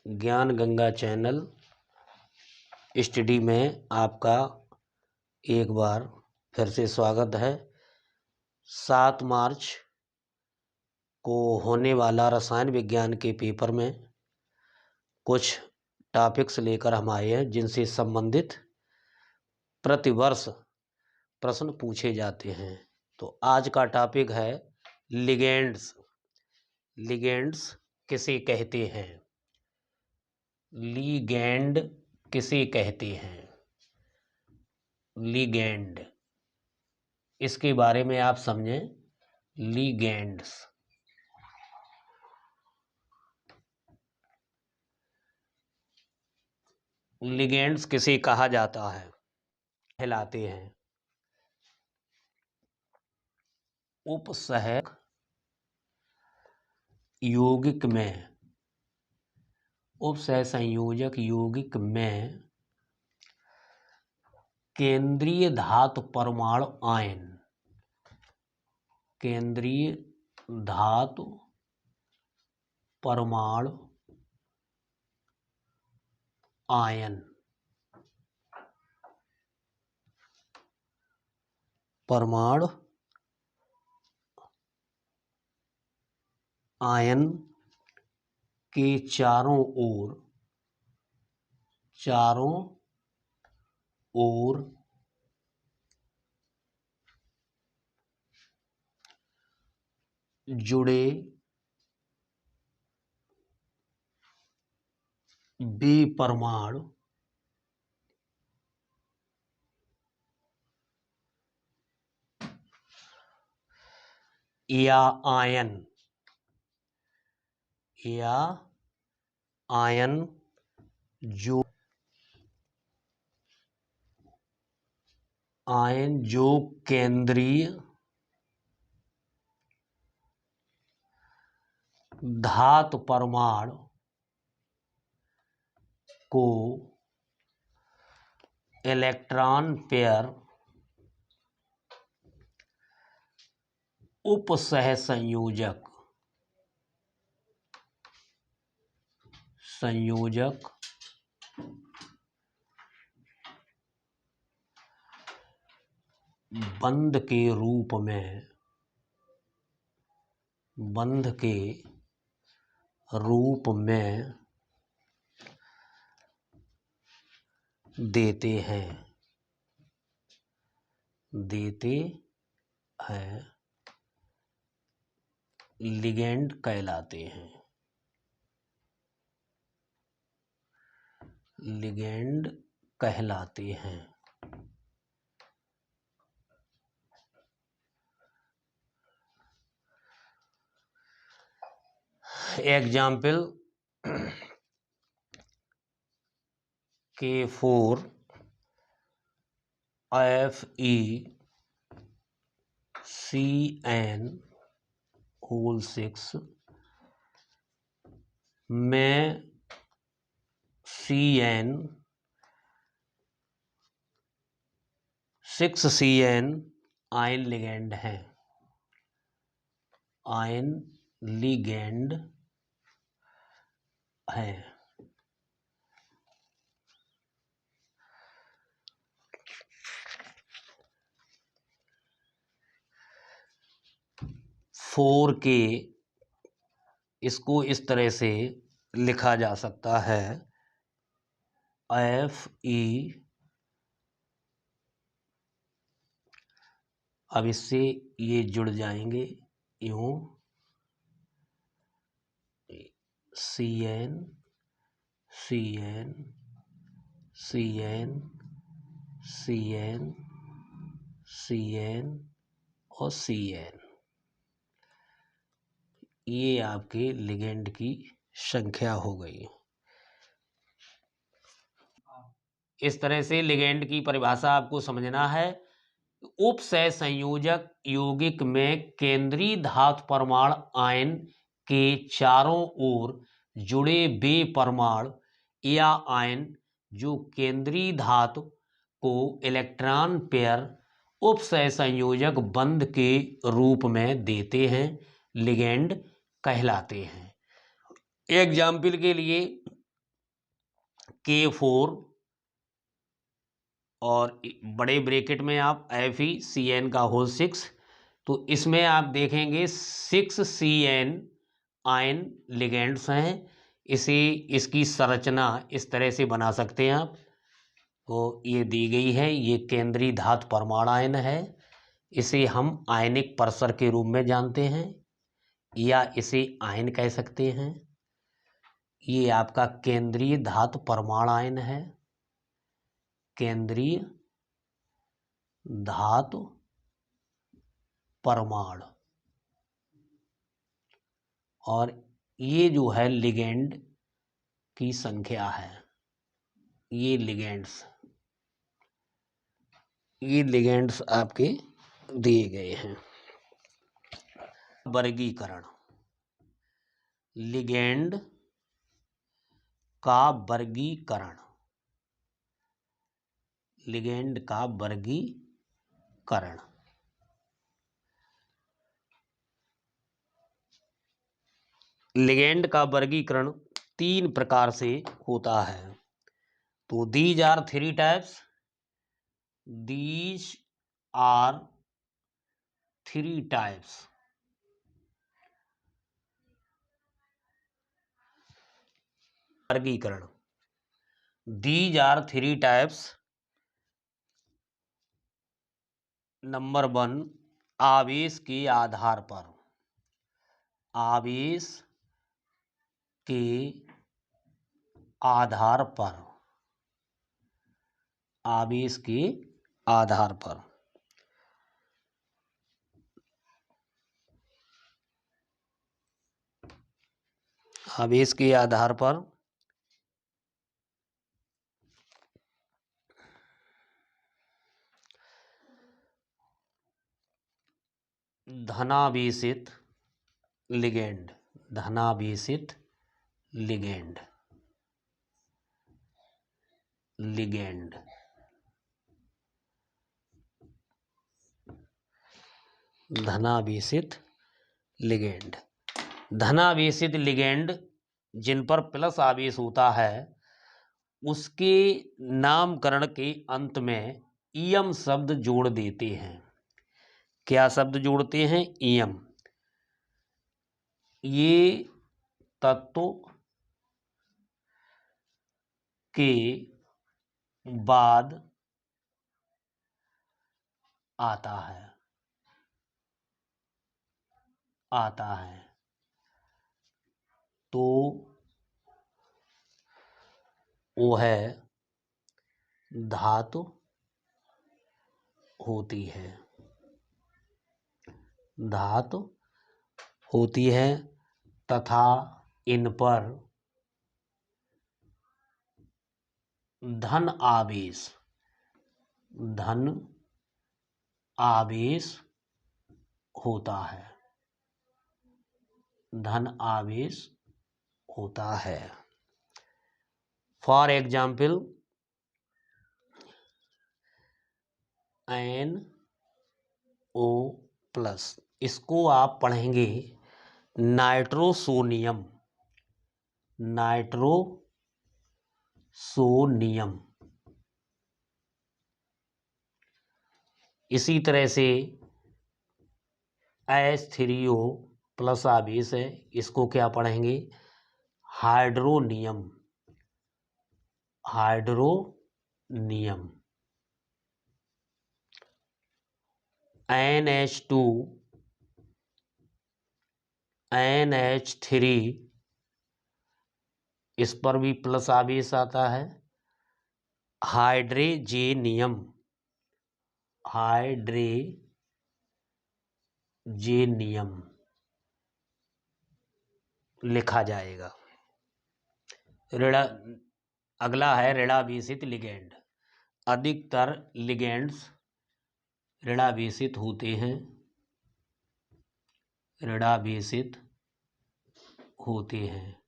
ज्ञान Ganga channel study में आपका एक बार फिर से स्वागत है। 7 मार्च को होने वाला रसायन विज्ञान के पेपर में कुछ टॉपिक्स लेकर हम आए हैं जिनसे संबंधित प्रतिवर्ष प्रश्न पूछे जाते हैं। तो आज का टॉपिक है लिगेंड्स। लिगेंड्स किसे कहते हैं? लिगेंड किसे कहते हैं? लिगेंड, इसके बारे में आप समझें। लिगेंड्स, लिगेंड्स किसे कहा जाता है, कहलाते हैं? उपसहक यौगिक में, उपसह संयोजक यौगिक में केंद्रीय धातु परमाणु आयन, केंद्रीय धातु परमाणु आयन, परमाणु आयन के चारों ओर जुड़े विपरमाणु या आयन जो केंद्रीय धातु परमाणु को इलेक्ट्रॉन पेयर उपसह संयोजक बंध के रूप में देते हैं लिगेंड कहलाते हैं। लिगेंड कहलाते हैं। एग्जाम्पल K4 FeCN6 में CN आयन लिगेंड है। आयन लिगेंड है। 4K, इसको इस तरह से लिखा जा सकता है Fe। अब इससे ये जुड़ जाएंगे यूं, CN और CN। ये आपके लिगेंड की संख्या हो गई। इस तरह से लिगेंड की परिभाषा आपको समझना है। उपसह संयोजक यौगिक में केंद्रीय धातु परमाणु आयन के चारों ओर जुड़े वे परमाणु या आयन जो केंद्रीय धातु को इलेक्ट्रॉन पेयर उपसह संयोजक बंध के रूप में देते हैं, लिगेंड कहलाते हैं। एग्जाम्पल के लिए K4 और बड़े ब्रैकेट में आप FeCN का होल 6। तो इसमें आप देखेंगे 6CN आयन लिगेंड्स हैं। इसकी संरचना इस तरह से बना सकते हैं आप। तो ये दी गई है, ये केंद्रीय धातु परमाणु आयन है। इसे हम आयनिक परसर के रूप में जानते हैं या इसे आयन कह सकते हैं। ये आपका केंद्रीय धातु परमाणु आयन है, केंद्रीय धातु परमाणु। और ये जो है लिगेंड की संख्या है, ये लिगेंड्स आपके दिए गए हैं। वर्गीकरण, लिगेंड का वर्गीकरण, लिगेंड का वर्गीकरण। लिगेंड का वर्गीकरण 3 प्रकार से होता है। तो these are 3 types, these are 3 types. वर्गीकरण, दीज आर 3 टाइप्स। नंबर 1, आवेश के आधार पर, आवेश के आधार पर, आवेश के आधार पर। आवेश के आधार पर धनावेशित लिगेंड, धनावेशित लिगेंड, लिगेंड। धनावेशित लिगेंड, धनावेशित लिगेंड जिन पर प्लस आवेश होता है उसके नामकरण के अंत में ईयम शब्द जोड़ देते हैं। क्या शब्द जोड़ते हैं? ईयम। ये तत्व के बाद आता है, तो वो है धातु होती है, धातु होती है तथा इन पर धन आवेश, धन आवेश होता है, धन आवेश होता है। फॉर एग्जाम्पल NO+, इसको आप पढ़ेंगे नाइट्रोसोनियम, नाइट्रोसोनियम। इसी तरह से H3O प्लस आवेश है, इसको क्या पढ़ेंगे? Hydronium, hydronium. NH2 NH3, इस पर भी प्लस आवेश आता है, हाइड्रेजेनियम, हाइड्रेजेनियम लिखा जाएगा। अगला है ऋणावेशित लिगेंड। अधिकतर लिगेंड्स ऋणावेशित होते हैं, ऋणावेशित होते हैं।